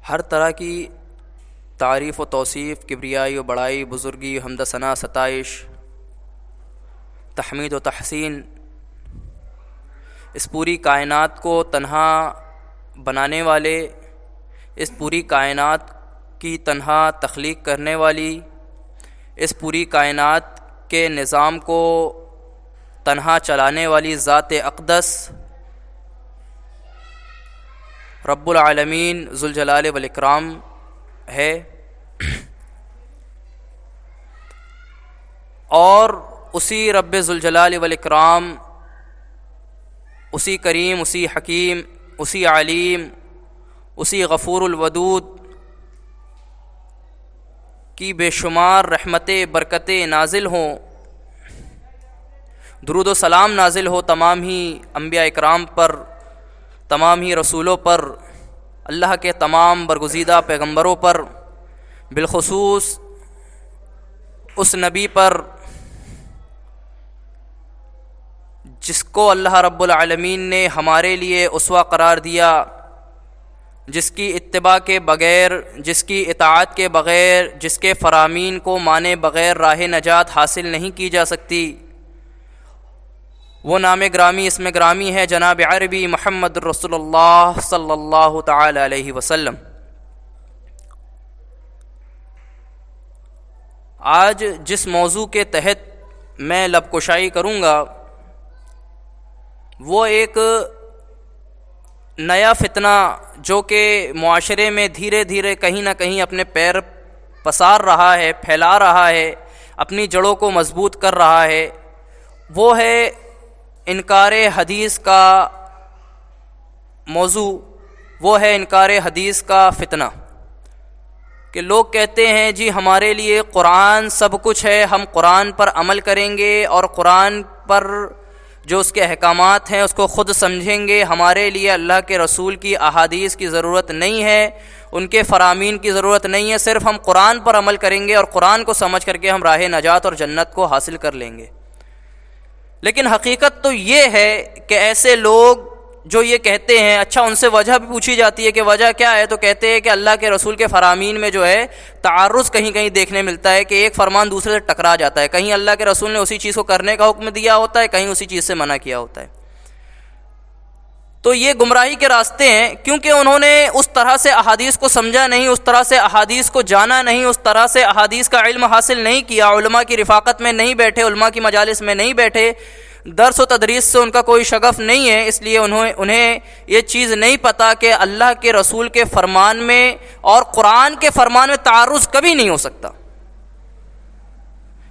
ہر طرح کی تعریف و توصیف، کبریائی و بڑائی، بزرگی، حمد و ثنا، ستائش، تحمید و تحسین اس پوری کائنات کو تنہا بنانے والے، اس پوری کائنات کی تنہا تخلیق کرنے والی، اس پوری کائنات کے نظام کو تنہا چلانے والی ذات اقدس رب العالمین ذوالجلال والاکرام ہے، اور اسی رب ذوالجلال والاکرام، اسی کریم، اسی حکیم، اسی علیم، اسی غفور الودود کی بے شمار رحمتیں، برکتیں نازل ہوں، درود و سلام نازل ہو تمام ہی انبیاء اکرام پر، تمام ہی رسولوں پر، اللہ کے تمام برگزیدہ پیغمبروں پر، بالخصوص اس نبی پر جس کو اللہ رب العالمین نے ہمارے لیے اسوہ قرار دیا، جس کی اتباع کے بغیر، جس کی اطاعت کے بغیر، جس کے فرامین کو مانے بغیر راہ نجات حاصل نہیں کی جا سکتی، وہ نام گرامی اسم گرامی ہے جناب عربی محمد رسول اللہ صلی اللہ تعالی علیہ وسلم۔ آج جس موضوع کے تحت میں لب کشائی کروں گا وہ ایک نیا فتنہ جو کہ معاشرے میں دھیرے دھیرے کہیں نہ کہیں اپنے پیر پسار رہا ہے، پھیلا رہا ہے، اپنی جڑوں کو مضبوط کر رہا ہے، وہ ہے انکار حدیث کا موضوع، وہ ہے انکار حدیث کا فتنہ، کہ لوگ کہتے ہیں جی ہمارے لیے قرآن سب کچھ ہے، ہم قرآن پر عمل کریں گے اور قرآن پر جو اس کے احکامات ہیں اس کو خود سمجھیں گے، ہمارے لیے اللہ کے رسول کی احادیث کی ضرورت نہیں ہے، ان کے فرامین کی ضرورت نہیں ہے، صرف ہم قرآن پر عمل کریں گے اور قرآن کو سمجھ کر کے ہم راہ نجات اور جنت کو حاصل کر لیں گے۔ لیکن حقیقت تو یہ ہے کہ ایسے لوگ جو یہ کہتے ہیں، اچھا ان سے وجہ بھی پوچھی جاتی ہے کہ وجہ کیا ہے، تو کہتے ہیں کہ اللہ کے رسول کے فرامین میں جو ہے تعارض کہیں کہیں دیکھنے ملتا ہے، کہ ایک فرمان دوسرے سے ٹکرا جاتا ہے، کہیں اللہ کے رسول نے اسی چیز کو کرنے کا حکم دیا ہوتا ہے، کہیں اسی چیز سے منع کیا ہوتا ہے۔ تو یہ گمراہی کے راستے ہیں، کیونکہ انہوں نے اس طرح سے احادیث کو سمجھا نہیں، اس طرح سے احادیث کو جانا نہیں، اس طرح سے احادیث کا علم حاصل نہیں کیا، علماء کی رفاقت میں نہیں بیٹھے، علماء کی مجالس میں نہیں بیٹھے، درس و تدریس سے ان کا کوئی شغف نہیں ہے، اس لیے انہیں یہ چیز نہیں پتہ کہ اللہ کے رسول کے فرمان میں اور قرآن کے فرمان میں تعارض کبھی نہیں ہو سکتا۔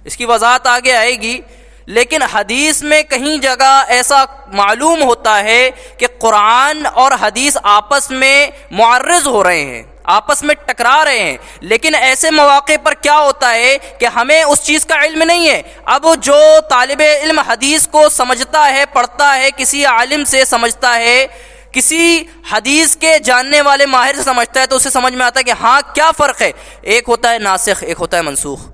اس کی وضاحت آگے آئے گی، لیکن حدیث میں کہیں جگہ ایسا معلوم ہوتا ہے کہ قرآن اور حدیث آپس میں معرض ہو رہے ہیں، آپس میں ٹکرا رہے ہیں، لیکن ایسے مواقع پر کیا ہوتا ہے کہ ہمیں اس چیز کا علم نہیں ہے۔ اب جو طالب علم حدیث کو سمجھتا ہے، پڑھتا ہے، کسی عالم سے سمجھتا ہے، کسی حدیث کے جاننے والے ماہر سے سمجھتا ہے، تو اسے سمجھ میں آتا ہے کہ ہاں کیا فرق ہے، ایک ہوتا ہے ناسخ، ایک ہوتا ہے منسوخ،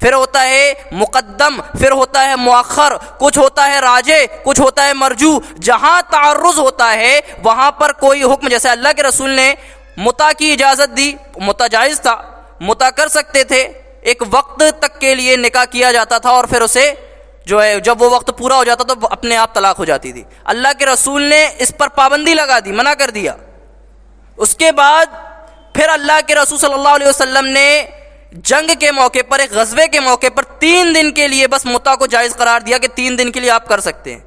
پھر ہوتا ہے مقدم، پھر ہوتا ہے مؤخر، کچھ ہوتا ہے راجع، کچھ ہوتا ہے مرجوح۔ جہاں تعرض ہوتا ہے وہاں پر کوئی حکم، جیسے اللہ کے رسول نے متع کی اجازت دی، متع جائز تھا، متع کر سکتے تھے، ایک وقت تک کے لیے نکاح کیا جاتا تھا اور پھر اسے جو ہے جب وہ وقت پورا ہو جاتا تو اپنے آپ طلاق ہو جاتی تھی۔ اللہ کے رسول نے اس پر پابندی لگا دی، منع کر دیا۔ اس کے بعد پھر اللہ کے رسول صلی اللہ علیہ وسلم نے جنگ کے موقع پر، ایک غزوے کے موقع پر 3 دن کے لیے بس متع کو جائز قرار دیا کہ 3 دن کے لیے آپ کر سکتے ہیں۔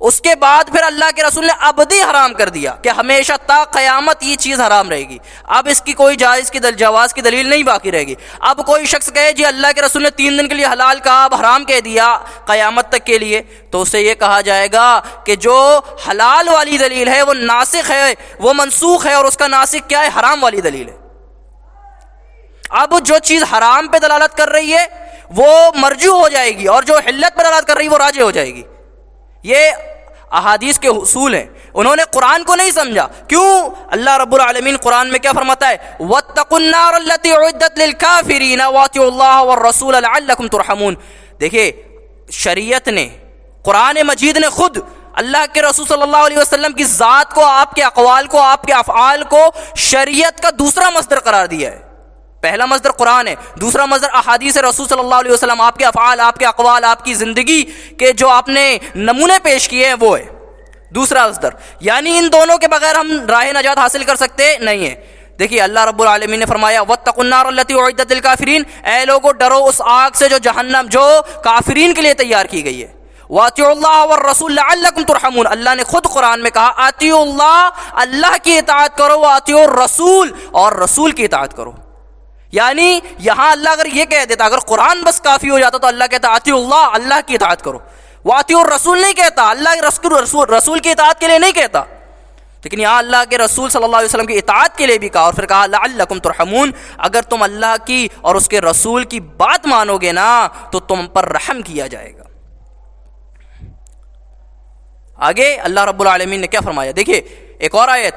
اس کے بعد پھر اللہ کے رسول نے ابدی حرام کر دیا کہ ہمیشہ تا قیامت یہ چیز حرام رہے گی، اب اس کی کوئی جواز کی دلیل نہیں باقی رہے گی۔ اب کوئی شخص کہے جی اللہ کے رسول نے 3 دن کے لیے حلال کہا، اب حرام کہہ دیا قیامت تک کے لیے، تو اسے یہ کہا جائے گا کہ جو حلال والی دلیل ہے وہ ناسخ ہے، وہ منسوخ ہے، اور اس کا ناسخ کیا ہے؟ حرام والی دلیل ہے۔ اب جو چیز حرام پہ دلالت کر رہی ہے وہ مرجوح ہو جائے گی، اور جو حلت پہ دلالت کر رہی ہے وہ راجع ہو جائے گی۔ یہ احادیث کے اصول ہیں، انہوں نے قرآن کو نہیں سمجھا۔ کیوں؟ اللہ رب العالمین قرآن میں کیا فرماتا ہے؟ وَاتَّقُوا النَّارَ الَّتِي أُعِدَّتْ لِلْكَافِرِينَ وَأَطِيعُوا اللَّهَ وَالرَّسُولَ لَعَلَّكُمْ تُرْحَمُونَ۔ دیکھیں، شریعت نے، قرآن مجید نے خود اللہ کے رسول صلی اللہ علیہ وسلم کی ذات کو، آپ کے اقوال کو، آپ کے افعال کو شریعت کا دوسرا مصدر قرار دیا ہے۔ پہلا مصدر قرآن ہے، دوسرا مصدر احادیث رسول صلی اللہ علیہ وسلم، آپ کے افعال، آپ کے اقوال، آپ کی زندگی کے جو آپ نے نمونے پیش کیے ہیں وہ ہے دوسرا مصدر۔ یعنی ان دونوں کے بغیر ہم راہ نجات حاصل کر سکتے نہیں ہیں۔ دیکھیے اللہ رب العالمین نے فرمایا واتقوا النار التي اعدت للكافرین، اے لوگو ڈرو اس آگ سے جو جہنم، جو کافرین کے لیے تیار کی گئی ہے۔ واطیعوا اللہ والرسول لعلکم ترحمون، اللہ نے خود قرآن میں کہا اطیعوا اللہ، اللہ کی اطاعت کرو، واطیعوا الرسول، اور رسول کی اطاعت کرو۔ یعنی یہاں اللہ اگر یہ کہہ دیتا، اگر قرآن بس کافی ہو جاتا تو اللہ کہتا اطیعوا اللہ، اللہ کی اطاعت کرو۔ واطیعوا الرسول نہیں کہتا، اللہ رسول کی اطاعت کے لیے نہیں کہتا، لیکن یہاں اللہ کے رسول صلی اللہ علیہ وسلم کی اطاعت کے لیے بھی کہا، اور پھر کہا لعلکم ترحمون، اگر تم اللہ کی اور اس کے رسول کی بات مانو گے نا تو تم پر رحم کیا جائے گا۔ آگے اللہ رب العالمین نے کیا فرمایا، دیکھیے ایک اور آیت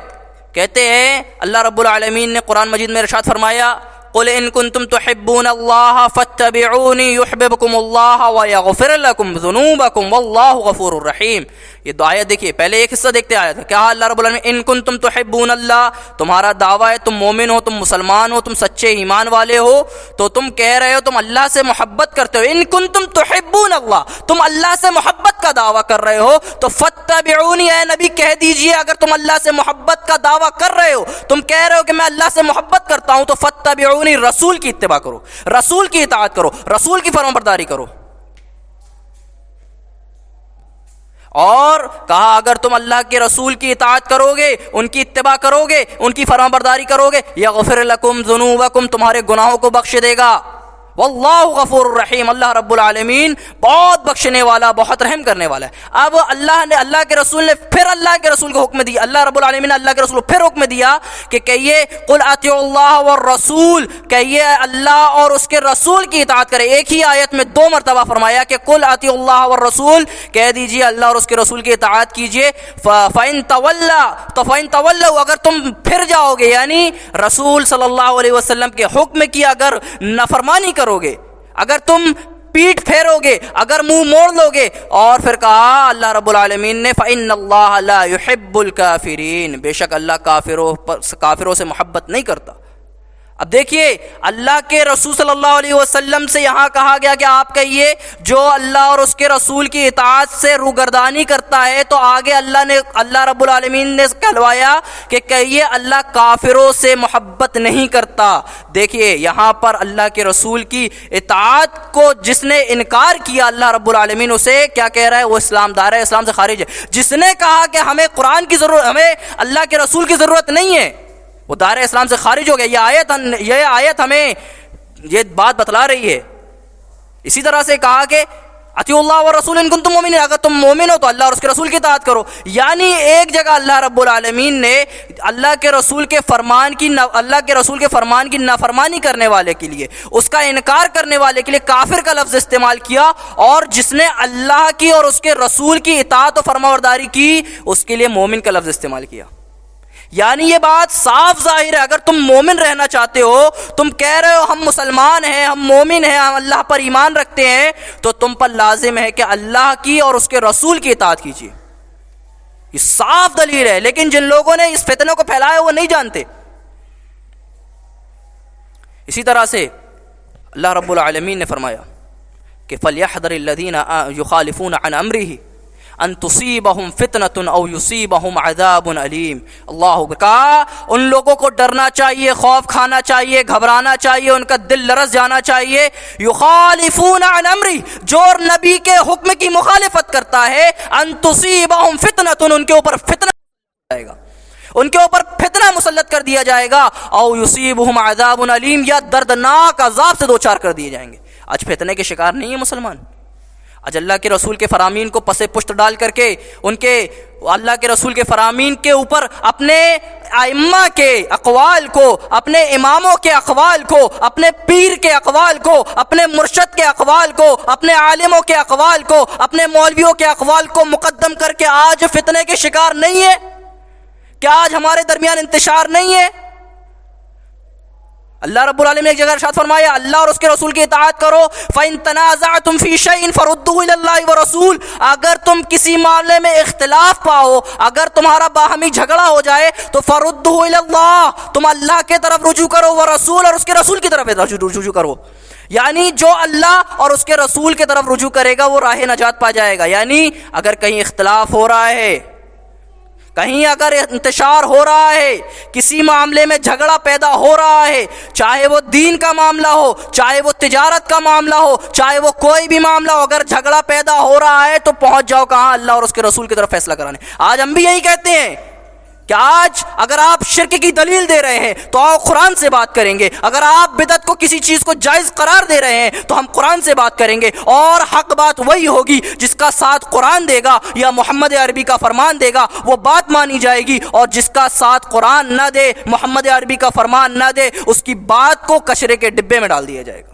کہتے ہیں اللہ رب العالمین نے قرآن مجید میں ارشاد فرمایا قل ان کنتم تحبون اللہ فاتبعونی یحببکم اللہ ویغفر لکم ذنوبکم واللہ غفور الرحیم۔ یہ دو آیت دیکھیے، پہلے ایک حصہ دیکھتے آیا تھا، کہا اللہ رب العالمین ان کنتم تحبون اللہ، تمہارا دعویٰ ہے تم مومن ہو، تم مسلمان ہو، تم سچے ایمان والے ہو، تو تم کہہ رہے ہو تم اللہ سے محبت کرتے ہو، ان کنتم تحبون اللہ، تم اللہ سے محبت کا دعویٰ کر رہے ہو تو فاتبعونی، اے نبی کہہ دیجئے اگر تم اللہ سے محبت کا دعویٰ کر رہے ہو، تم کہہ رہے ہو کہ میں اللہ سے محبت کرتا ہوں، تو فاتبعونی، رسول کی اتباع کرو، رسول کی اطاعت کرو، رسول کی فرمانبرداری کرو۔ اور کہا اگر تم اللہ کے رسول کی اطاعت کرو گے، ان کی اتباع کرو گے، ان کی فرمانبرداری کرو گے، یغفر لکم ذنوبکم، تمہارے گناہوں کو بخش دے گا، واللہ غفور الرحیم، اللہ رب العالمین بہت بخشنے والا، بہت رحم کرنے والا ہے۔ اب اللہ کے رسول نے پھر اللہ کے رسول کو حکم دیا، اللہ رب العالمین نے اللہ کے رسول کو پھر حکم دیا کہ کہیے قل اطیعوا اللہ والرسول، کہیے اللہ اور اس کے رسول کی اطاعت کرے۔ ایک ہی آیت میں دو مرتبہ فرمایا کہ قل اطیعوا اللہ والرسول، کہہ دیجئے اللہ اور اس کے رسول کی اطاعت کیجئے۔ فَإِن تَوَلَّوْا، اگر تم پھر جاؤ گے، یعنی رسول صلی اللہ علیہ وسلم کے حکم کی اگر نافرمانی کرو گے، اگر تم پیٹ پھیرو گے، اگر منہ موڑ لو گے، اور پھر کہا اللہ رب العالمین نے فَإِنَّ اللَّهَ لَا يُحِبُّ الْكَافِرِينَ، بے شک اللہ کافروں سے محبت نہیں کرتا۔ اب دیکھیے اللہ کے رسول صلی اللہ علیہ وسلم سے یہاں کہا گیا کہ آپ کہیے جو اللہ اور اس کے رسول کی اطاعت سے روگردانی کرتا ہے، تو آگے اللہ رب العالمین نے کہلوایا کہ کہیے اللہ کافروں سے محبت نہیں کرتا۔ دیکھیے یہاں پر اللہ کے رسول کی اطاعت کو جس نے انکار کیا، اللہ رب العالمین اسے کیا کہہ رہا ہے، وہ اسلام دائرہ اسلام سے خارج ہے۔ جس نے کہا کہ ہمیں قرآن کی ضرورت، ہمیں اللہ کے رسول کی ضرورت نہیں ہے، وہ دائرہ اسلام سے خارج ہو گیا۔ یہ آیت ہمیں یہ بات بتلا رہی ہے۔ اسی طرح سے کہا کہ اطیعوا اللہ والرسول ان کنتم مومنین، اگر تم مومن ہو تو اللہ اور اس کے رسول کی اطاعت کرو۔ یعنی ایک جگہ اللہ رب العالمین نے اللہ کے رسول کے فرمان کی نافرمانی کرنے والے کے لیے، اس کا انکار کرنے والے کے لیے کافر کا لفظ استعمال کیا، اور جس نے اللہ کی اور اس کے رسول کی اطاعت و فرمانبرداری کی اس کے لیے مومن کا لفظ استعمال کیا۔ یعنی یہ بات صاف ظاہر ہے، اگر تم مومن رہنا چاہتے ہو، تم کہہ رہے ہو ہم مسلمان ہیں، ہم مومن ہیں، ہم اللہ پر ایمان رکھتے ہیں، تو تم پر لازم ہے کہ اللہ کی اور اس کے رسول کی اطاعت کیجیے۔ یہ صاف دلیل ہے، لیکن جن لوگوں نے اس فتنہ کو پھیلایا وہ نہیں جانتے۔ اسی طرح سے اللہ رب العالمین نے فرمایا کہ فَلْيَحْذَرِ الَّذِينَ يُخَالِفُونَ عَنْ أَمْرِهِ ان تصیبہم فتنۃ او یصیبہم عذاب علیم۔ اللہ کہا ان لوگوں کو ڈرنا چاہیے، خوف کھانا چاہیے، گھبرانا چاہیے، ان کا دل لرز جانا چاہیے۔ یخالفون عن امری، جو نبی کے حکم کی مخالفت کرتا ہے، ان تصیبہم فتنۃ، ان کے اوپر فتنہ جائے گا، ان کے اوپر فتنہ مسلط کر دیا جائے گا، او یصیبہم عذاب علیم، یا دردناک عذاب سے دوچار کر دیے جائیں گے۔ آج فتنے کے شکار نہیں ہے مسلمان، آج اللہ کے رسول کے فرامین کو پس پشت ڈال کر کے ان کے اللہ کے رسول کے فرامین کے اوپر اپنے ائمہ کے اقوال کو، اپنے اماموں کے اقوال کو، اپنے پیر کے اقوال کو، اپنے مرشد کے اقوال کو، اپنے عالموں کے اقوال کو، اپنے مولویوں کے اقوال کو مقدم کر کے آج فتنے کے شکار نہیں ہے؟ کیا آج ہمارے درمیان انتشار نہیں ہے؟ اللہ رب العالمین نے ایک جگہ ارشاد فرمایا اللہ اور اس کے رسول کی اطاعت کرو، فَإِن تَنَازَعْتُمْ فِي شَيْءٍ فَرُدُّوهُ إِلَى اللَّهِ وَرَسُولِهِ، اگر تم کسی معاملے میں اختلاف پاؤ، اگر تمہارا باہمی جھگڑا ہو جائے تو فَرُدُّوهُ إِلَى اللَّهِ، تم اللہ کے طرف رجوع کرو، ورسول، اور اس کے رسول کی طرف رجوع کرو، یعنی جو اللہ اور اس کے رسول کی طرف رجوع کرے گا وہ راہ نجات پا جائے گا۔ یعنی اگر کہیں اختلاف ہو رہا ہے، کہیں اگر انتشار ہو رہا ہے، کسی معاملے میں جھگڑا پیدا ہو رہا ہے، چاہے وہ دین کا معاملہ ہو، چاہے وہ تجارت کا معاملہ ہو، چاہے وہ کوئی بھی معاملہ ہو، اگر جھگڑا پیدا ہو رہا ہے تو پہنچ جاؤ کہاں؟ اللہ اور اس کے رسول کی طرف فیصلہ کرانے۔ آج ہم بھی یہی کہتے ہیں کہ آج اگر آپ شرک کی دلیل دے رہے ہیں تو آؤ قرآن سے بات کریں گے، اگر آپ بدعت کو کسی چیز کو جائز قرار دے رہے ہیں تو ہم قرآن سے بات کریں گے، اور حق بات وہی ہوگی جس کا ساتھ قرآن دے گا یا محمد عربی کا فرمان دے گا، وہ بات مانی جائے گی، اور جس کا ساتھ قرآن نہ دے، محمد عربی کا فرمان نہ دے، اس کی بات کو کچرے کے ڈبے میں ڈال دیا جائے گا۔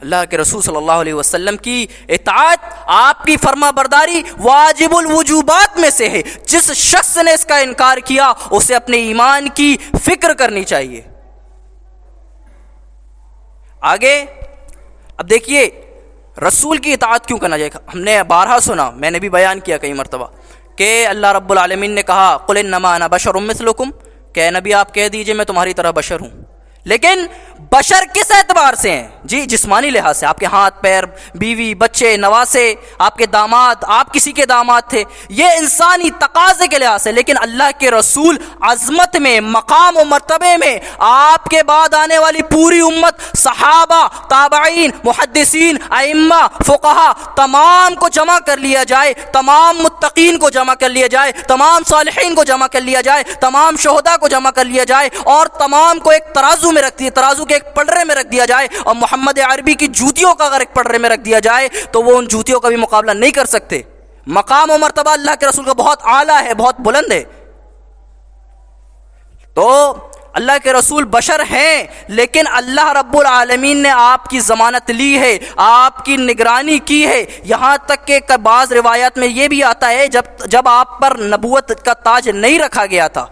اللہ کے رسول صلی اللہ علیہ وسلم کی اطاعت، آپ کی فرما برداری واجب الوجوبات میں سے ہے۔ جس شخص نے اس کا انکار کیا اسے اپنے ایمان کی فکر کرنی چاہیے۔ آگے اب دیکھیے رسول کی اطاعت کیوں کرنا چاہیے۔ ہم نے بارہا سنا، میں نے بھی بیان کیا کئی مرتبہ کہ اللہ رب العالمین نے کہا قل انما انا بشر مثلکم، کہ نبی آپ کہہ دیجئے میں تمہاری طرح بشر ہوں، لیکن بشر کس اعتبار سے ہیں؟ جی جسمانی لحاظ سے، آپ کے ہاتھ پیر، بیوی، بچے، نواسے، آپ کے داماد، آپ کسی کے داماد تھے، یہ انسانی تقاضے کے لحاظ سے، لیکن اللہ کے رسول عظمت میں، مقام و مرتبے میں آپ کے بعد آنے والی پوری امت، صحابہ، تابعین، محدثین، ائمہ، فقہا، تمام کو جمع کر لیا جائے، تمام متقین کو جمع کر لیا جائے، تمام صالحین کو جمع کر لیا جائے، تمام شہداء کو جمع کر لیا جائے، اور تمام کو ایک ترازو میں رکھ دیا، ترازو کے ایک پلڑے میں رکھ دیا جائے، اور محمد عربی کی جوتیوں کا اگر ایک پلڑے میں رکھ دیا جائے تو وہ ان جوتیوں کا بھی مقابلہ نہیں کر سکتے۔ مقام و مرتبہ اللہ کے رسول کا بہت اعلیٰ ہے، بہت بلند ہے۔ تو اللہ کے رسول بشر ہیں، لیکن اللہ رب العالمین نے آپ کی ضمانت لی ہے، آپ کی نگرانی کی ہے، یہاں تک کہ بعض روایات میں یہ بھی آتا ہے جب آپ پر نبوت کا تاج نہیں رکھا گیا تھا،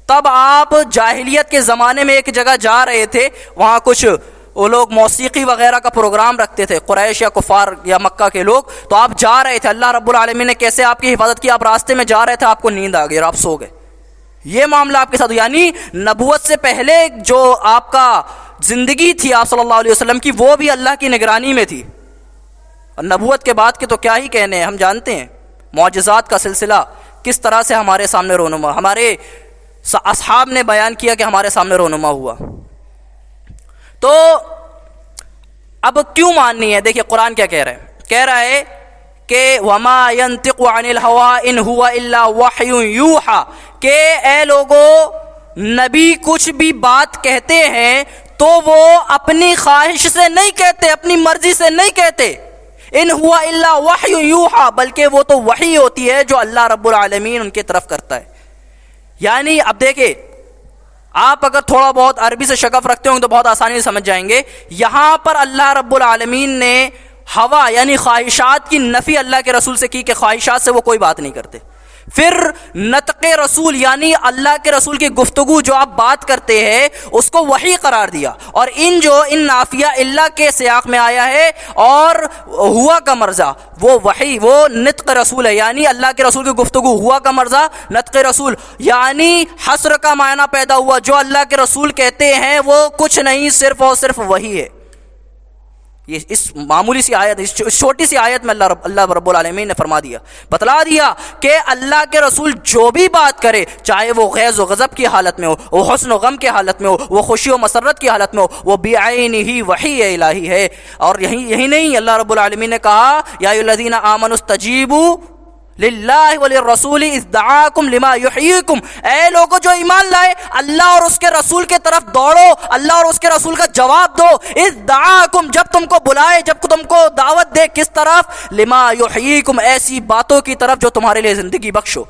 تب آپ جاہلیت کے زمانے میں ایک جگہ جا رہے تھے، وہاں کچھ وہ لوگ موسیقی وغیرہ کا پروگرام رکھتے تھے، قریش یا کفار یا مکہ کے لوگ، تو آپ جا رہے تھے، اللہ رب العالمین نے کیسے آپ کی حفاظت کی، آپ راستے میں جا رہے تھے، آپ کو نیند آ گئی اور آپ سو گئے، یہ معاملہ آپ کے ساتھ، یعنی نبوت سے پہلے جو آپ کا زندگی تھی آپ صلی اللہ علیہ وسلم کی، وہ بھی اللہ کی نگرانی میں تھی، اور نبوت کے بعد کے تو کیا ہی کہنے ہیں، ہم جانتے ہیں معجزات کا سلسلہ کس طرح سے ہمارے سامنے رونما، ہمارے اصحاب نے بیان کیا کہ ہمارے سامنے رونما ہوا۔ تو اب کیوں ماننی ہے؟ دیکھیے قرآن کیا کہہ رہا ہے کہ وَمَا يَنْتِقُ عَنِ الْهَوَىٰ إِنْ هُوَ إِلَّا وَحْيٌ يُوحَىٰ، کہ اے لوگو نبی کچھ بھی بات کہتے ہیں تو وہ اپنی خواہش سے نہیں کہتے، اپنی مرضی سے نہیں کہتے، ان ہوا الا وحی یوحا، بلکہ وہ تو وحی ہوتی ہے جو اللہ رب العالمین ان کی طرف کرتا ہے۔ یعنی اب دیکھیں آپ اگر تھوڑا بہت عربی سے شغف رکھتے ہوں تو بہت آسانی سے سمجھ جائیں گے، یہاں پر اللہ رب العالمین نے ہوا یعنی خواہشات کی نفی اللہ کے رسول سے کی کہ خواہشات سے وہ کوئی بات نہیں کرتے۔ پھر نطق رسول یعنی اللہ کے رسول کی گفتگو جو آپ بات کرتے ہیں اس کو وحی قرار دیا، اور ان نافیہ اللہ کے سیاق میں آیا ہے، اور ہوا کا مرزا وہ وحی، وہ نطق رسول ہے، یعنی اللہ کے رسول کی گفتگو، ہوا کا مرزا نطق رسول، یعنی حصر کا معنی پیدا ہوا، جو اللہ کے رسول کہتے ہیں وہ کچھ نہیں، صرف اور صرف وحی ہے۔ یہ اس معمولی سی آیت، اس چھوٹی سی آیت میں اللہ رب العالمین نے فرما دیا، بتلا دیا کہ اللہ کے رسول جو بھی بات کرے، چاہے وہ غیظ و غضب کی حالت میں ہو، وہ حسن و غم کی حالت میں ہو، وہ خوشی و مسرت کی حالت میں ہو، وہ بعینہ وحی الہی ہے۔ اور یہی نہیں، اللہ رب العالمین نے کہا یا ایھا الذین آمنوا استجیبوا للہ وللرسول اذ دعاکم لما یحییکم، اے لوگوں جو ایمان لائے، اللہ اور اس کے رسول کے طرف دوڑو، اللہ اور اس کے رسول کا جواب دو، اذ دعاکم جب تم کو بلائے، جب تم کو دعوت دے، کس طرف؟ لما یحییکم ایسی باتوں کی طرف جو تمہارے لیے زندگی بخشو۔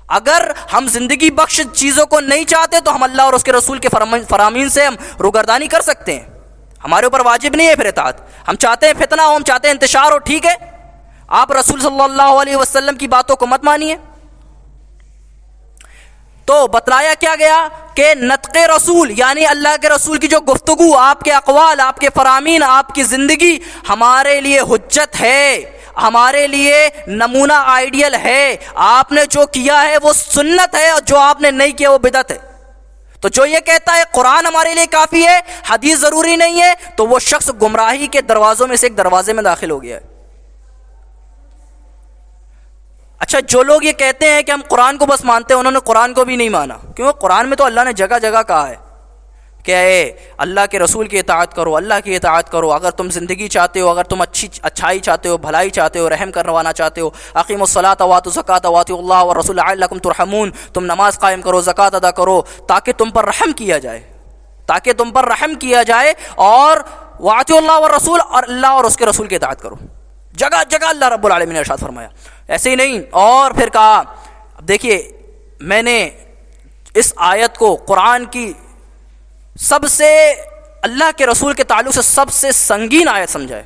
اگر ہم زندگی بخش چیزوں کو نہیں چاہتے تو ہم اللہ اور اس کے رسول کے فرامین سے ہم روگردانی کر سکتے ہیں، ہمارے اوپر واجب نہیں ہے پھر اطاعت۔ ہم چاہتے ہیں فتنہ ہو، ہم چاہتے ہیں انتشار ہو، ٹھیک ہے، آپ رسول صلی اللہ علیہ وسلم کی باتوں کو مت مانیے۔ تو بتلایا کیا گیا کہ نطق رسول یعنی اللہ کے رسول کی جو گفتگو، آپ کے اقوال، آپ کے فرامین، آپ کی زندگی ہمارے لیے حجت ہے، ہمارے لیے نمونہ آئیڈیل ہے. آپ نے جو کیا ہے وہ سنت ہے، اور جو آپ نے نہیں کیا وہ بدعت ہے. تو جو یہ کہتا ہے قرآن ہمارے لیے کافی ہے، حدیث ضروری نہیں ہے، تو وہ شخص گمراہی کے دروازوں میں سے ایک دروازے میں داخل ہو گیا ہے. اچھا، جو لوگ یہ کہتے ہیں کہ ہم قرآن کو بس مانتے ہیں، انہوں نے قرآن کو بھی نہیں مانا، کیونکہ قرآن میں تو اللہ نے جگہ جگہ کہا ہے کہ اے اللہ کے رسول کی اطاعت کرو، اللہ کی اطاعت کرو. اگر تم زندگی چاہتے ہو، اگر تم اچھائی چاہتے ہو، بھلائی چاہتے ہو، رحم کروانا چاہتے ہو، اقیموا الصلاۃ وآتوا الزکاۃ واطیعوا اللہ والرسول لعلکم ترحمون، تم نماز قائم کرو، زکوٰۃ ادا کرو تاکہ تم پر رحم کیا جائے، تاکہ تم پر رحم کیا جائے. اور واطیعوا اللہ والرسول، اور اللہ اور اس کے رسول کی اطاعت کرو. جگہ جگہ اللہ رب العالمین نے ارشاد فرمایا. ایسے ہی نہیں، اور پھر کہا، اب دیکھیے میں نے اس آیت کو قرآن کی سب سے، اللہ کے رسول کے تعلق سے سب سے سنگین آیت سمجھا ہے.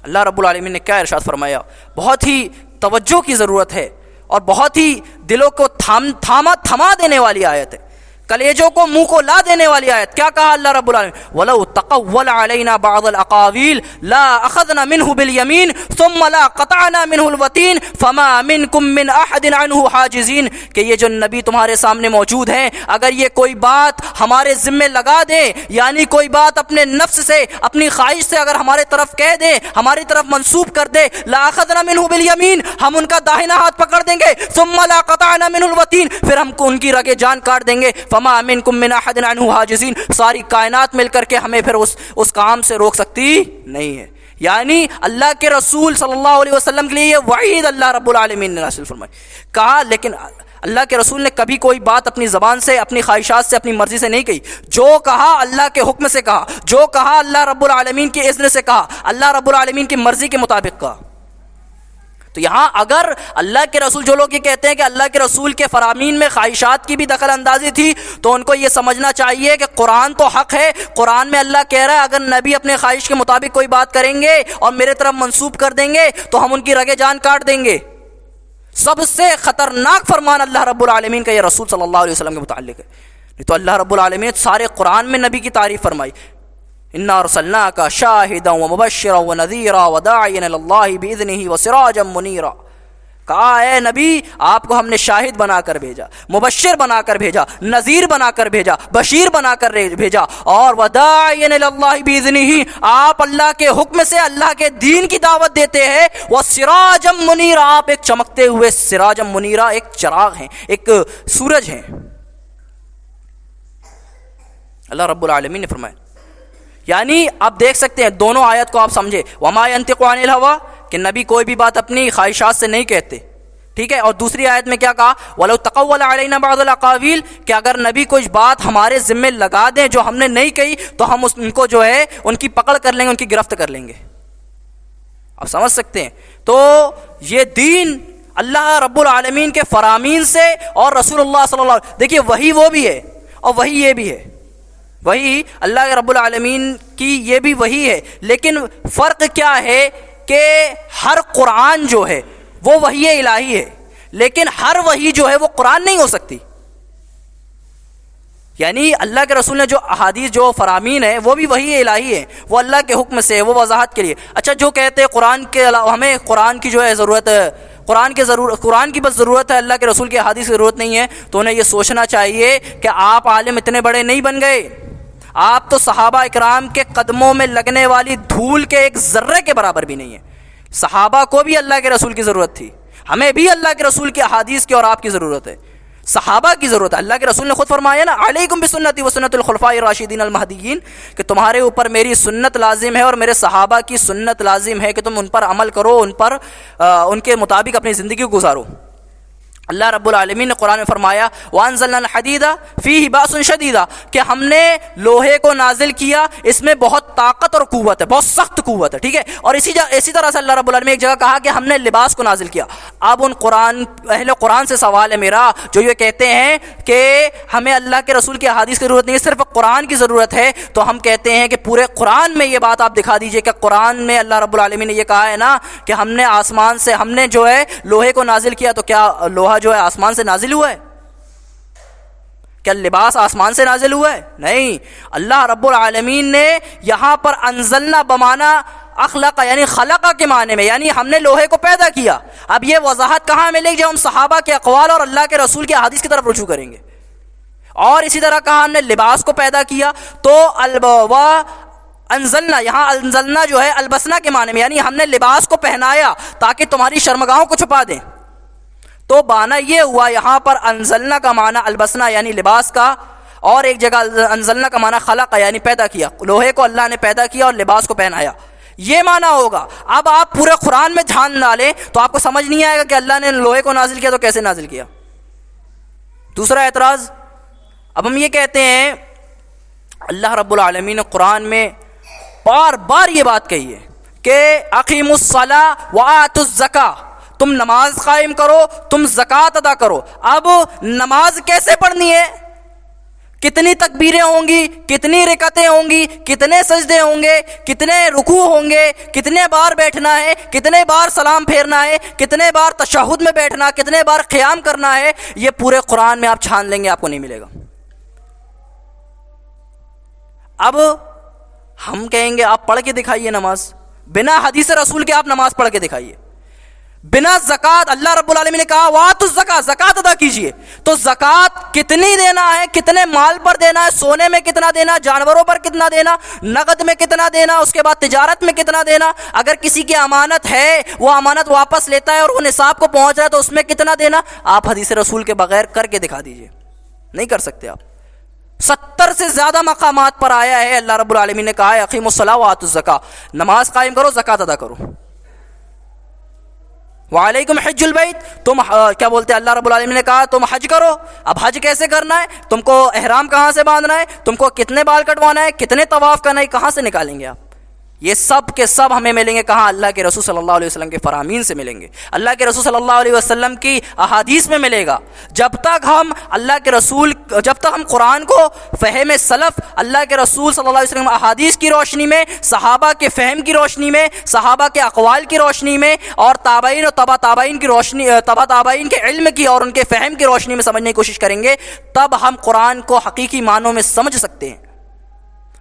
اللہ رب العالمین نے کیا ارشاد فرمایا، بہت ہی توجہ کی ضرورت ہے اور بہت ہی دلوں کو تھما دینے والی آیت ہے، کلیجوں کو منہ کو لا دینے والی آیت. کیا کہا اللہ رب العالمین، وَلَوْ تَقَوَّلَ عَلَيْنَا بَعْضَ الْأَقَاوِيلِ لَا أَخَذْنَا مِنْهُ بِالْيَمِينِ ثُمَّ لَا قَطَعْنَا مِنْهُ الْوَتِينَ فَمَا مِنْكُمْ مِنْ أَحَدٍ عَنْهُ حَاجِزِينَ. کہ یہ جو نبی تمہارے سامنے موجود ہیں، اگر یہ کوئی بات ہمارے ذمے لگا دیں، یعنی کوئی بات اپنے نفس سے، اپنی خواہش سے اگر ہمارے طرف کہہ دیں، ہماری طرف منسوب کر دے، لَا أَخَذْنَا مِنْهُ بِالْيَمِينِ، ہم ان کا داہنا ہاتھ پکڑ دیں گے، ثُمَّ لَا قَطَعْنَا مِنْهُ الْوَتِينَ، پھر ہم ان کی رگیں جان کاٹ دیں گے. فَمَا مِنْكُمْ مِنْ أَحَدٍ عَنْهُ حَاجِزِينَ، ساری کائنات مل کر کے ہمیں پھر اس کام سے روک سکتی نہیں ہے. یعنی اللہ کے رسول صلی اللہ علیہ وسلم کے لیے یہ وعید اللہ رب العالمین نے نازل فرمائی. کہا لیکن اللہ کے رسول نے کبھی کوئی بات اپنی زبان سے، اپنی خواہشات سے، اپنی مرضی سے نہیں کہی. جو کہا اللہ کے حکم سے کہا، جو کہا اللہ رب العالمین کے اذن سے کہا، اللہ رب العالمین کی مرضی کے مطابق کہا. تو یہاں اگر اللہ کے رسول، جو لوگ یہ کہتے ہیں کہ اللہ کے رسول کے فرامین میں خواہشات کی بھی دخل اندازی تھی، تو ان کو یہ سمجھنا چاہیے کہ قرآن تو حق ہے، قرآن میں اللہ کہہ رہا ہے اگر نبی اپنے خواہش کے مطابق کوئی بات کریں گے اور میرے طرف منسوب کر دیں گے تو ہم ان کی رگیں جان کاٹ دیں گے. سب سے خطرناک فرمان اللہ رب العالمین کا یہ رسول صلی اللہ علیہ وسلم کے متعلق ہے. تو اللہ رب العالمین سارے قرآن میں نبی کی تعریف فرمائی، اِنَّا أَرْسَلْنَاكَ شَاهِدًا وَمُبَشِّرًا وَنَذِيرًا وَدَاعِيًا إِلَى اللَّهِ بِإِذْنِهِ وَسِرَاجًا مُنِيرًا. کہا اے نبی، آپ کو ہم نے شاہد بنا کر بھیجا، مبشر بنا کر بھیجا، نذیر بنا کر بھیجا، بشیر بنا کر بھیجا، اور وَدَاعِيًا إِلَى اللَّهِ بِإِذْنِهِ، آپ اللہ کے حکم سے اللہ کے دین کی دعوت دیتے ہیں. وَسِرَاجًا مُنِيرًا، آپ ایک چمکتے ہوئے سراجا منیرا، ایک چراغ ہیں، ایک سورج ہیں. اللہ رب العالمین نے فرمایا. یعنی آپ دیکھ سکتے ہیں دونوں آیت کو آپ سمجھے، وما ينطق عن الهوى، کہ نبی کوئی بھی بات اپنی خواہشات سے نہیں کہتے، ٹھیک ہے. اور دوسری آیت میں کیا کہا، ولو تقول علینا بعض الاقاویل، کہ اگر نبی کچھ بات ہمارے ذمے لگا دیں جو ہم نے نہیں کہی تو ہم ان کو جو ہے ان کی پکڑ کر لیں گے، ان کی گرفت کر لیں گے. آپ سمجھ سکتے ہیں. تو یہ دین اللہ رب العالمین کے فرامین سے اور رسول اللہ صلی اللہ علیہ وسلم، دیکھیے وہی وہ بھی ہے اور وہی یہ بھی ہے، وہی اللہ رب العالمین کی یہ بھی وہی ہے. لیکن فرق کیا ہے کہ ہر قرآن جو ہے وہ وحی الہی ہے، لیکن ہر وحی جو ہے وہ قرآن نہیں ہو سکتی. یعنی اللہ کے رسول نے جو احادیث، جو فرامین ہے وہ بھی وحی الہی ہے، وہ اللہ کے حکم سے، وہ وضاحت کے لیے. اچھا، جو کہتے ہیں قرآن کے علاوہ ہمیں قرآن کی جو ہے ضرورت ہے، قرآن کی بس ضرورت ہے، اللہ کے رسول کی احادیث کی ضرورت نہیں ہے، تو انہیں یہ سوچنا چاہیے کہ آپ عالم اتنے بڑے نہیں بن گئے. آپ تو صحابہ اکرام کے قدموں میں لگنے والی دھول کے ایک ذرے کے برابر بھی نہیں ہیں. صحابہ کو بھی اللہ کے رسول کی ضرورت تھی، ہمیں بھی اللہ کے رسول کی احادیث کی اور آپ کی ضرورت ہے، صحابہ کی ضرورت ہے. اللہ کے رسول نے خود فرمایا نا، علیکم بسنتی وسنت الخلفاء الراشدین المہدیین، کہ تمہارے اوپر میری سنت لازم ہے اور میرے صحابہ کی سنت لازم ہے کہ تم ان پر عمل کرو، ان کے مطابق اپنی زندگی کو گزارو. اللہ رب العالمین نے قرآن میں فرمایا، وَأَنزَلْنَا الْحَدِيدَ فِيهِ بَأْسٌ شَدِيدٌ، کہ ہم نے لوہے کو نازل کیا، اس میں بہت طاقت اور قوت ہے، بہت سخت قوت ہے، ٹھیک ہے. اور اسی طرح سے اللہ رب العالمین ایک جگہ کہا کہ ہم نے لباس کو نازل کیا. اب ان اہل قرآن سے سوال ہے میرا، جو یہ کہتے ہیں کہ ہمیں اللہ کے رسول کی احادیث کی ضرورت نہیں ہے، صرف قرآن کی ضرورت ہے، تو ہم کہتے ہیں کہ پورے قرآن میں یہ بات آپ دکھا دیجئے کہ قرآن میں اللہ رب العالمین نے یہ کہا ہے نا کہ ہم نے آسمان سے، ہم نے جو ہے لوہے کو نازل کیا، تو کیا لوہا جو ہے آسمان سے نازل ہوا ہے؟ کیا لباس آسمان سے نازل ہوا ہے؟ نہیں، اللہ رب العالمین نے یہاں پر انزلنا بمانا اخلق یعنی خلقہ کے معنی میں، یعنی ہم نے لوہے کو پیدا کیا۔ اب یہ وضاحت کہاں ملے گی؟ جب ہم صحابہ کے اقوال اور اللہ کے رسول کے احادیث کی طرف رجوع کریں گے۔ اور اسی طرح کہا ہم نے لباس کو پیدا کیا، تو انزلنا، یہاں انزلنا جو ہے البسنا کے معنی میں، یعنی ہم نے لباس کو پہنایا تاکہ تمہاری شرمگاہوں کو چھپا دیں۔ تو معنی یہ ہوا یہاں پر انزلنا کا معنی البسنا یعنی لباس کا، اور ایک جگہ انزلنا کا معنی خلق یعنی پیدا کیا، لوہے کو اللہ نے پیدا کیا اور لباس کو پہنایا، یہ معنی ہوگا۔ اب آپ پورے قرآن میں دھیان ڈالیں تو آپ کو سمجھ نہیں آئے گا کہ اللہ نے لوہے کو نازل کیا تو کیسے نازل کیا۔ دوسرا اعتراض، اب ہم یہ کہتے ہیں اللہ رب العالمین نے قرآن میں بار بار یہ بات کہی ہے کہ اقیموا الصلاۃ وآتوا الزکاۃ، تم نماز قائم کرو، تم زکوٰۃ ادا کرو۔ اب نماز کیسے پڑھنی ہے؟ کتنی تکبیریں ہوں گی، کتنی رکعتیں ہوں گی، کتنے سجدے ہوں گے، کتنے رکوع ہوں گے، کتنے بار بیٹھنا ہے، کتنے بار سلام پھیرنا ہے، کتنے بار تشہد میں بیٹھنا، کتنے بار قیام کرنا ہے، یہ پورے قرآن میں آپ چھان لیں گے، آپ کو نہیں ملے گا۔ اب ہم کہیں گے آپ پڑھ کے دکھائیے نماز، بنا حدیث رسول کے آپ نماز پڑھ کے دکھائیے، بنا زکوٰۃ، اللہ رب العالمین نے کہا وآتوا الزکاۃ، زکوٰۃ ادا کیجیے۔ تو زکوٰۃ کتنی دینا ہے، کتنے مال پر دینا ہے، سونے میں کتنا دینا، جانوروں پر کتنا دینا، نقد میں کتنا دینا، اس کے بعد تجارت میں کتنا دینا، اگر کسی کی امانت ہے وہ امانت واپس لیتا ہے اور وہ نصاب کو پہنچ رہا ہے تو اس میں کتنا دینا، آپ حدیث رسول کے بغیر کر کے دکھا دیجیے، نہیں کر سکتے آپ۔ 70 سے زیادہ مقامات پر آیا ہے اللہ رب العالمین نے کہا ہے اقیموا الصلاۃ وآتوا الزکاۃ، نماز قائم کرو، زکوٰۃ ادا کرو۔ وعلیکم حج البیت، تم کیا بولتے ہیں، اللہ رب العالمین نے کہا تم حج کرو۔ اب حج کیسے کرنا ہے، تم کو احرام کہاں سے باندھنا ہے، تم کو کتنے بال کٹوانا ہے، کتنے طواف کرنا ہے، کہاں سے نکالیں گے آپ؟ یہ سب کے سب ہمیں ملیں گے کہاں؟ اللہ کے رسول صلی اللہ علیہ وسلم کے فرامین سے ملیں گے، اللہ کے رسول صلی اللہ علیہ وسلم کی احادیث میں ملے گا۔ جب تک ہم اللہ کے رسول، جب تک ہم قرآن کو فہم سلف، اللہ کے رسول صلی اللہ علیہ وسلم احادیث کی روشنی میں، صحابہ کے فہم کی روشنی میں، صحابہ کے اقوال کی روشنی میں، اور تابعین و تبع تابعین کی روشنی، تبع تابعین کے علم کی اور ان کے فہم کی روشنی میں سمجھنے کی کوشش کریں گے، تب ہم قرآن کو حقیقی معنوں میں سمجھ سکتے ہیں۔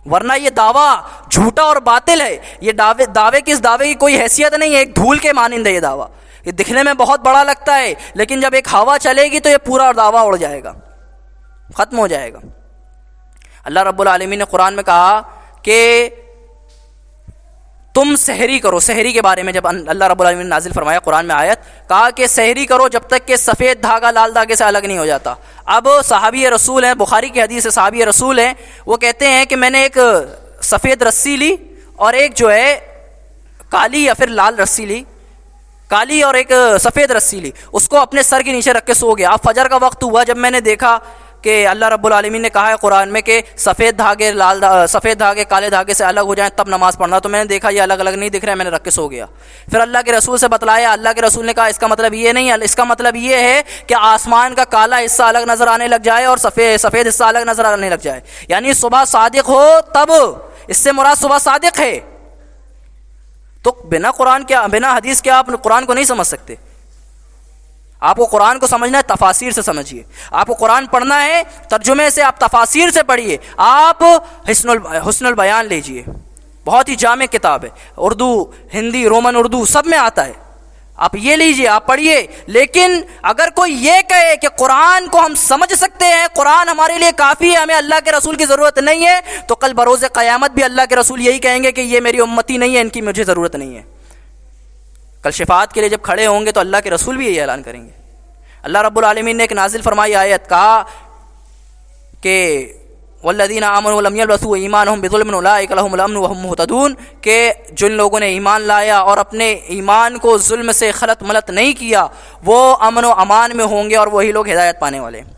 ورنہ یہ دعویٰ جھوٹا اور باطل ہے، یہ دعوے کی، اس دعوے کی کوئی حیثیت نہیں ہے، ایک دھول کے مانند ہے یہ دعویٰ۔ یہ دکھنے میں بہت بڑا لگتا ہے لیکن جب ایک ہوا چلے گی تو یہ پورا دعویٰ اڑ جائے گا، ختم ہو جائے گا۔ اللہ رب العالمین نے قرآن میں کہا کہ تم سحری کرو، سحری کے بارے میں جب اللہ رب العالمین نے نازل فرمایا قرآن میں آیت، کہا کہ سحری کرو جب تک کہ سفید دھاگا لال دھاگے سے الگ نہیں ہو جاتا۔ اب صحابی رسول ہیں، بخاری کی حدیث ہے، صحابی رسول ہیں، وہ کہتے ہیں کہ میں نے ایک سفید رسی لی اور ایک جو ہے کالی یا پھر لال رسی لی، کالی اور ایک سفید رسی لی، اس کو اپنے سر کے نیچے رکھ کے سو گیا۔ اب فجر کا وقت ہوا، جب میں نے دیکھا کہ اللہ رب العالمین نے کہا ہے قرآن میں کہ سفید دھاگے کالے دھاگے سے الگ ہو جائیں تب نماز پڑھنا، تو میں نے دیکھا یہ الگ الگ نہیں دکھ رہا ہے، میں نے رکھ کے سو گیا۔ پھر اللہ کے رسول سے بتلایا، اللہ کے رسول نے کہا اس کا مطلب یہ نہیں ہے، اس کا مطلب یہ ہے کہ آسمان کا کالا حصہ الگ نظر آنے لگ جائے اور سفید حصہ الگ نظر آنے لگ جائے، یعنی صبح صادق ہو تب، اس سے مراد صبح صادق ہے۔ تو بنا قرآن کے، بنا حدیث کے آپ قرآن کو نہیں سمجھ سکتے۔ آپ کو قرآن کو سمجھنا ہے تفاسیر سے سمجھیے، آپ کو قرآن پڑھنا ہے ترجمے سے، آپ تفاسیر سے پڑھیے، آپ حسن البیان لیجئے، بہت ہی جامع کتاب ہے، اردو، ہندی، رومن اردو سب میں آتا ہے، آپ یہ لیجئے، آپ پڑھیے۔ لیکن اگر کوئی یہ کہے کہ قرآن کو ہم سمجھ سکتے ہیں، قرآن ہمارے لیے کافی ہے، ہمیں اللہ کے رسول کی ضرورت نہیں ہے، تو کل بروز قیامت بھی اللہ کے رسول یہی کہیں گے کہ یہ میری امتی نہیں ہے، ان کی مجھے ضرورت نہیں ہے۔ کل شفاعت کے لیے جب کھڑے ہوں گے تو اللہ کے رسول بھی یہی اعلان کریں گے۔ اللہ رب العالمین نے ایک نازل فرمائی آیت، کہا کہ والذین آمنوا ولم یلبسوا ایمانہم بظلم اولئک لہم الامن وہم مہتدون، کہ جن لوگوں نے ایمان لایا اور اپنے ایمان کو ظلم سے خلط ملط نہیں کیا وہ امن و امان میں ہوں گے اور وہی لوگ ہدایت پانے والے ہیں۔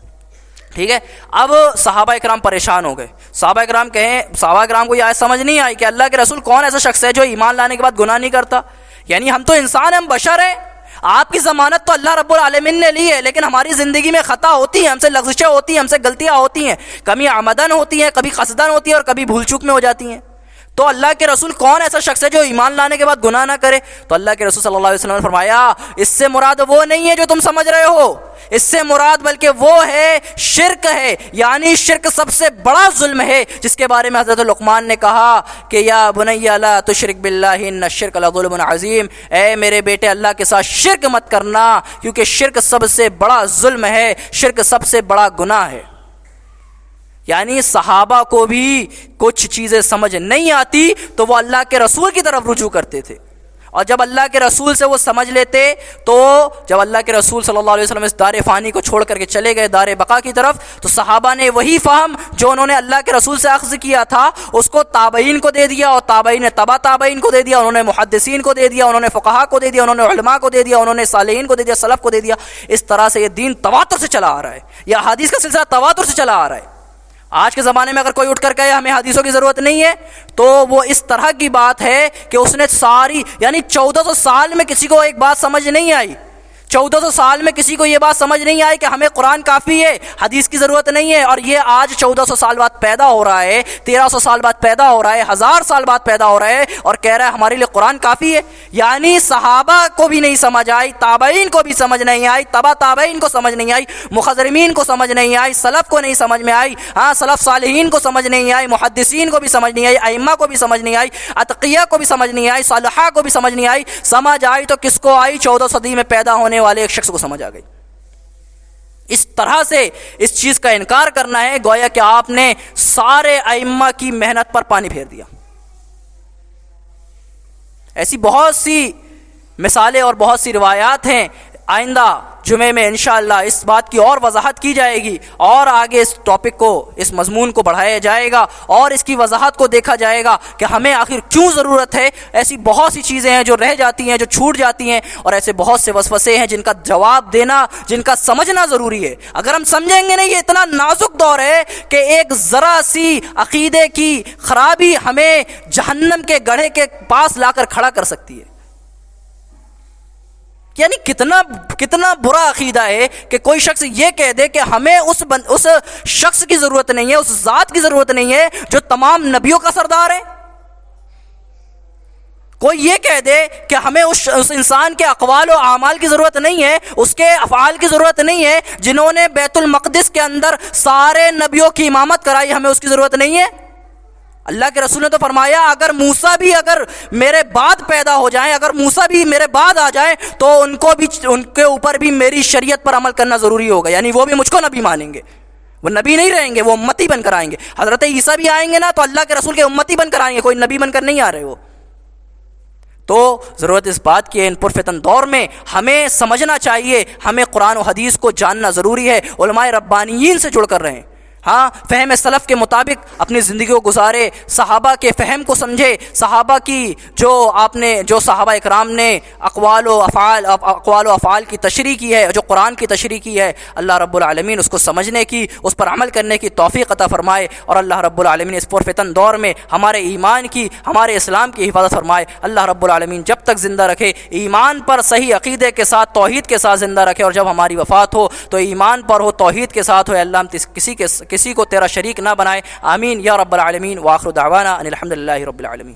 ٹھیک ہے، اب صحابہ اکرام پریشان ہو گئے، صحابہ اکرام کو یہ آیت سمجھ نہیں آئی کہ اللہ کے رسول کون ایسا شخص ہے جو ایمان لانے کے بعد گناہ نہیں کرتا، یعنی ہم تو انسان ہیں، ہم بشر ہیں، آپ کی ضمانت تو اللہ رب العالمین نے لی ہے، لیکن ہماری زندگی میں خطا ہوتی ہے، ہم سے لغزشیں ہوتی ہیں، ہم سے غلطیاں ہوتی ہیں، کبھی عمدن ہوتی ہیں، کبھی قصدن ہوتی ہیں اور کبھی بھول چوک میں ہو جاتی ہیں۔ تو اللہ کے رسول کون ایسا شخص ہے جو ایمان لانے کے بعد گناہ نہ کرے؟ تو اللہ کے رسول صلی اللہ علیہ وسلم نے فرمایا اس سے مراد وہ نہیں ہے جو تم سمجھ رہے ہو، اس سے مراد بلکہ وہ ہے شرک ہے، یعنی شرک سب سے بڑا ظلم ہے، جس کے بارے میں حضرت لقمان نے کہا کہ یا بنی لا تشرک باللہ ان الشرک لظلم عظیم، اے میرے بیٹے اللہ کے ساتھ شرک مت کرنا، کیونکہ شرک سب سے بڑا ظلم ہے، شرک سب سے بڑا گناہ ہے۔ یعنی صحابہ کو بھی کچھ چیزیں سمجھ نہیں آتی تو وہ اللہ کے رسول کی طرف رجوع کرتے تھے، اور جب اللہ کے رسول سے وہ سمجھ لیتے تو جب اللہ کے رسول صلی اللہ علیہ وسلم اس دار فانی کو چھوڑ کر کے چلے گئے دار بقا کی طرف، تو صحابہ نے وہی فہم جو انہوں نے اللہ کے رسول سے اخذ کیا تھا اس کو تابعین کو دے دیا، اور تابعین نے تبع تابعین کو دے دیا، انہوں نے محدثین کو دے دیا، انہوں نے فقہا کو دے دیا، انہوں نے علماء کو دے دیا، انہوں نے صالحین کو دے دیا، سلف کو دے دیا۔ اس طرح سے یہ دین تواتر سے چلا آ رہا ہے، یہ حدیث کا سلسلہ تواتر سے چلا آ رہا ہے۔ آج کے زمانے میں اگر کوئی اٹھ کر کہے ہمیں حدیثوں کی ضرورت نہیں ہے تو وہ اس طرح کی بات ہے کہ اس نے ساری، یعنی 1400 سال میں کسی کو ایک بات سمجھ نہیں آئی، 1400 سال میں کسی کو یہ بات سمجھ نہیں آئی کہ ہمیں قرآن کافی ہے، حدیث کی ضرورت نہیں ہے، اور یہ آج 1400 سال بعد پیدا ہو رہا ہے، 1300 سال بعد پیدا ہو رہا ہے، 1000 سال بعد پیدا ہو رہا ہے، اور کہہ رہا ہے ہمارے لیے قرآن کافی ہے۔ یعنی صحابہ کو بھی نہیں سمجھ آئی، تابعین کو بھی سمجھ نہیں آئی، تبع تابعین کو سمجھ نہیں آئی، مخضرمین کو سمجھ نہیں آئی، سلف کو نہیں سمجھ میں آئی، ہاں سلف صالحین کو سمجھ نہیں آئی، محدثین کو بھی سمجھ نہیں آئی، ائمہ کو بھی سمجھ نہیں آئی، اتقیاء کو بھی سمجھ نہیں آئی، صالحہ کو بھی سمجھ نہیں آئی۔ سمجھ آئی تو کس کو آئی؟ 14 صدی میں پیدا ہونے والے ایک شخص کو سمجھ آ گئی۔ اس طرح سے اس چیز کا انکار کرنا ہے گویا کہ آپ نے سارے ائمہ کی محنت پر پانی پھیر دیا۔ ایسی بہت سی مثالیں اور بہت سی روایات ہیں، آئندہ جمعے میں انشاءاللہ اس بات کی اور وضاحت کی جائے گی، اور آگے اس ٹاپک کو، اس مضمون کو بڑھایا جائے گا، اور اس کی وضاحت کو دیکھا جائے گا کہ ہمیں آخر کیوں ضرورت ہے۔ ایسی بہت سی چیزیں ہیں جو رہ جاتی ہیں، جو چھوٹ جاتی ہیں، اور ایسے بہت سے وسوسے ہیں جن کا جواب دینا، جن کا سمجھنا ضروری ہے۔ اگر ہم سمجھیں گے نہیں، یہ اتنا نازک دور ہے کہ ایک ذرا سی عقیدے کی خرابی ہمیں جہنم کے گڑھے کے پاس لا کر کھڑا کر سکتی ہے۔ یعنی کتنا برا عقیدہ ہے کہ کوئی شخص یہ کہہ دے کہ ہمیں اس شخص کی ضرورت نہیں ہے، اس ذات کی ضرورت نہیں ہے جو تمام نبیوں کا سردار ہے۔ کوئی یہ کہہ دے کہ ہمیں اس انسان کے اقوال و اعمال کی ضرورت نہیں ہے، اس کے افعال کی ضرورت نہیں ہے، جنہوں نے بیت المقدس کے اندر سارے نبیوں کی امامت کرائی، ہمیں اس کی ضرورت نہیں ہے۔ اللہ کے رسول نے تو فرمایا اگر موسیٰ بھی اگر میرے بعد پیدا ہو جائیں، اگر موسیٰ بھی میرے بعد آ جائیں تو ان کے اوپر بھی میری شریعت پر عمل کرنا ضروری ہوگا، یعنی وہ بھی مجھ کو نبی مانیں گے، وہ نبی نہیں رہیں گے، وہ امتی بن کر آئیں گے۔ حضرت عیسیٰ بھی آئیں گے نا تو اللہ کے رسول کے امتی بن کر آئیں گے، کوئی نبی بن کر نہیں آ رہے وہ۔ تو ضرورت اس بات کی ہے، ان پرفتن دور میں ہمیں سمجھنا چاہیے، ہمیں قرآن و حدیث کو جاننا ضروری ہے، علماء ربانیین سے جڑ کر رہیں، ہاں فہم سلف کے مطابق اپنی زندگی کو گزارے، صحابہ کے فہم کو سمجھے، صحابہ کی جو صحابہ اکرام نے اقوال و افعال کی تشریح کی ہے، جو قرآن کی تشریح کی ہے، اللہ رب العالمین اس کو سمجھنے کی، اس پر عمل کرنے کی توفیق عطا فرمائے، اور اللہ رب العالمین اس پرفتن دور میں ہمارے ایمان کی، ہمارے اسلام کی حفاظت فرمائے۔ اللہ رب العالمین جب تک زندہ رکھے ایمان پر صحیح عقیدے کے ساتھ، توحید کے ساتھ زندہ رکھے، اور جب ہماری وفات ہو تو ایمان پر ہو، توحید کے ساتھ ہو۔ اللہ ہم کسی کو تیرا شریک نہ بنائے، آمین یا رب العالمین۔ وآخر دعوانا ان الحمد للہ رب العالمین۔